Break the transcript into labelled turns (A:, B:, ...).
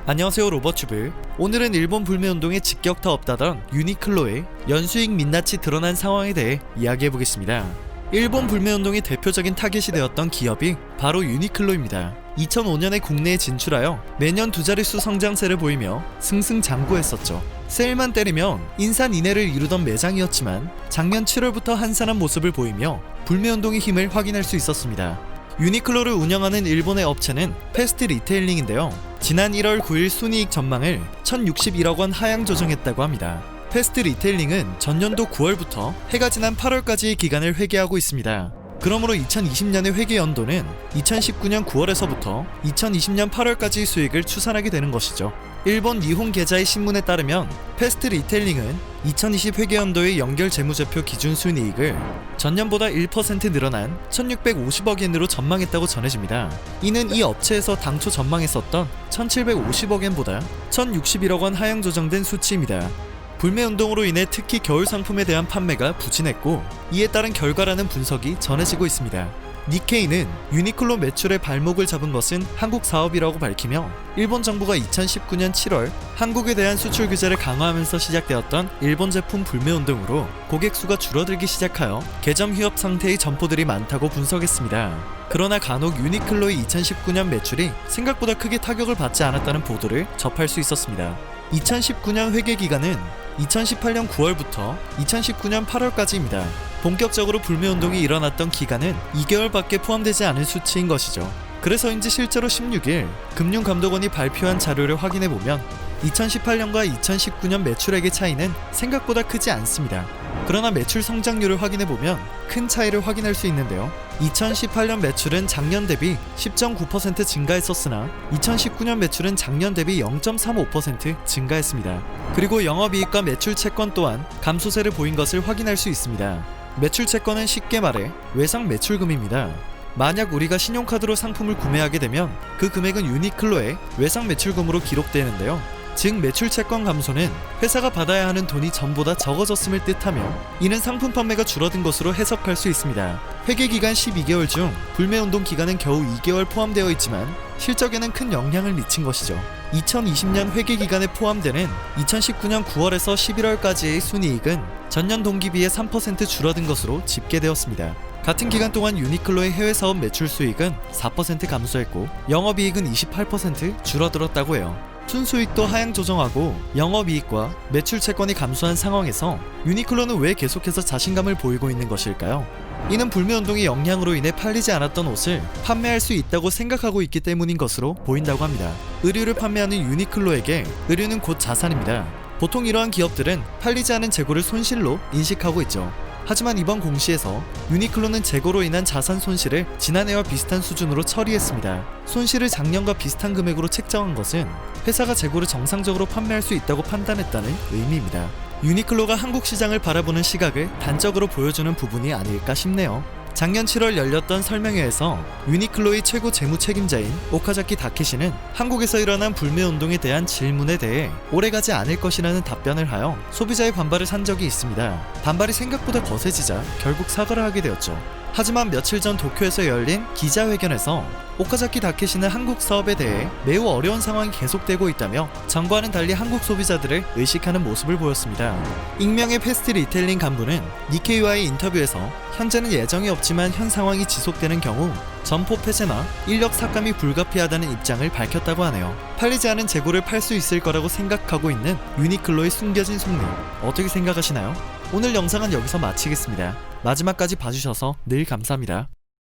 A: 안녕하세요, 로버튜브. 오늘은 일본 불매운동에 직격타 없다던 유니클로의 연수익 민낯이 드러난 상황에 대해 이야기해보겠습니다. 일본 불매운동의 대표적인 타겟이 되었던 기업이 바로 유니클로입니다. 2005년에 국내에 진출하여 매년 두 자릿수 성장세를 보이며 승승장구했었죠. 세일만 때리면 인산인해를 이루던 매장이었지만 작년 7월부터 한산한 모습을 보이며 불매운동의 힘을 확인할 수 있었습니다. 유니클로를 운영하는 일본의 업체는 패스트 리테일링인데요. 지난 1월 9일 순이익 전망을 1061억 원 하향 조정했다고 합니다. 패스트 리테일링은 전년도 9월부터 해가 지난 8월까지의 기간을 회계하고 있습니다. 그러므로 2020년의 회계 연도는 2019년 9월에서부터 2020년 8월까지의 수익을 추산하게 되는 것이죠. 일본 니혼 계좌의 신문에 따르면 패스트 리테일링은 2020 회계연도의 연결 재무제표 기준 순이익을 전년보다 1% 늘어난 1650억 엔으로 전망했다고 전해집니다. 이는 이 업체에서 당초 전망했었던 1750억 엔보다 1061억 원 하향 조정된 수치입니다. 불매운동으로 인해 특히 겨울 상품에 대한 판매가 부진했고 이에 따른 결과라는 분석이 전해지고 있습니다. 니케이는 유니클로 매출의 발목을 잡은 것은 한국 사업이라고 밝히며 일본 정부가 2019년 7월 한국에 대한 수출 규제를 강화하면서 시작되었던 일본 제품 불매운동으로 고객 수가 줄어들기 시작하여 개점 휴업 상태의 점포들이 많다고 분석했습니다. 그러나 간혹 유니클로의 2019년 매출이 생각보다 크게 타격을 받지 않았다는 보도를 접할 수 있었습니다. 2019년 회계 기간은 2018년 9월부터 2019년 8월까지입니다. 본격적으로 불매운동이 일어났던 기간은 2개월밖에 포함되지 않은 수치인 것이죠. 그래서인지 실제로 16일 금융감독원이 발표한 자료를 확인해보면 2018년과 2019년 매출액의 차이는 생각보다 크지 않습니다. 그러나 매출 성장률을 확인해보면 큰 차이를 확인할 수 있는데요. 2018년 매출은 작년 대비 10.9% 증가했었으나 2019년 매출은 작년 대비 0.35% 증가했습니다. 그리고 영업이익과 매출 채권 또한 감소세를 보인 것을 확인할 수 있습니다. 매출 채권은 쉽게 말해 외상 매출금입니다. 만약 우리가 신용카드로 상품을 구매하게 되면 그 금액은 유니클로의 외상 매출금으로 기록되는데요. 즉 매출 채권 감소는 회사가 받아야 하는 돈이 전보다 적어졌음을 뜻하며 이는 상품 판매가 줄어든 것으로 해석할 수 있습니다. 회계 기간 12개월 중 불매운동 기간은 겨우 2개월 포함되어 있지만 실적에는 큰 영향을 미친 것이죠. 2020년 회계 기간에 포함되는 2019년 9월에서 11월까지의 순이익은 전년 동기비해 3% 줄어든 것으로 집계되었습니다. 같은 기간 동안 유니클로의 해외 사업 매출 수익은 4% 감소했고 영업이익은 28% 줄어들었다고 해요. 순수익도 하향 조정하고 영업이익과 매출 채권이 감소한 상황에서 유니클로는 왜 계속해서 자신감을 보이고 있는 것일까요? 이는 불매운동의 영향으로 인해 팔리지 않았던 옷을 판매할 수 있다고 생각하고 있기 때문인 것으로 보인다고 합니다. 의류를 판매하는 유니클로에게 의류는 곧 자산입니다. 보통 이러한 기업들은 팔리지 않은 재고를 손실로 인식하고 있죠. 하지만 이번 공시에서 유니클로는 재고로 인한 자산 손실을 지난해와 비슷한 수준으로 처리했습니다. 손실을 작년과 비슷한 금액으로 책정한 것은 회사가 재고를 정상적으로 판매할 수 있다고 판단했다는 의미입니다. 유니클로가 한국 시장을 바라보는 시각을 단적으로 보여주는 부분이 아닐까 싶네요. 작년 7월 열렸던 설명회에서 유니클로의 최고 재무 책임자인 오카자키 다케시는 한국에서 일어난 불매운동에 대한 질문에 대해 오래가지 않을 것이라는 답변을 하여 소비자의 반발을 산 적이 있습니다. 반발이 생각보다 거세지자 결국 사과를 하게 되었죠. 하지만 며칠 전 도쿄에서 열린 기자회견에서 오카자키 다케시는 한국 사업에 대해 매우 어려운 상황이 계속되고 있다며 전과는 달리 한국 소비자들을 의식하는 모습을 보였습니다. 익명의 패스트 리테일링 간부는 니케이와의 인터뷰에서 현재는 예정이 없지만 현 상황이 지속되는 경우 점포 폐쇄나 인력 삭감이 불가피하다는 입장을 밝혔다고 하네요. 팔리지 않은 재고를 팔 수 있을 거라고 생각하고 있는 유니클로의 숨겨진 속내 어떻게 생각하시나요? 오늘 영상은 여기서 마치겠습니다. 마지막까지 봐주셔서 늘 감사합니다.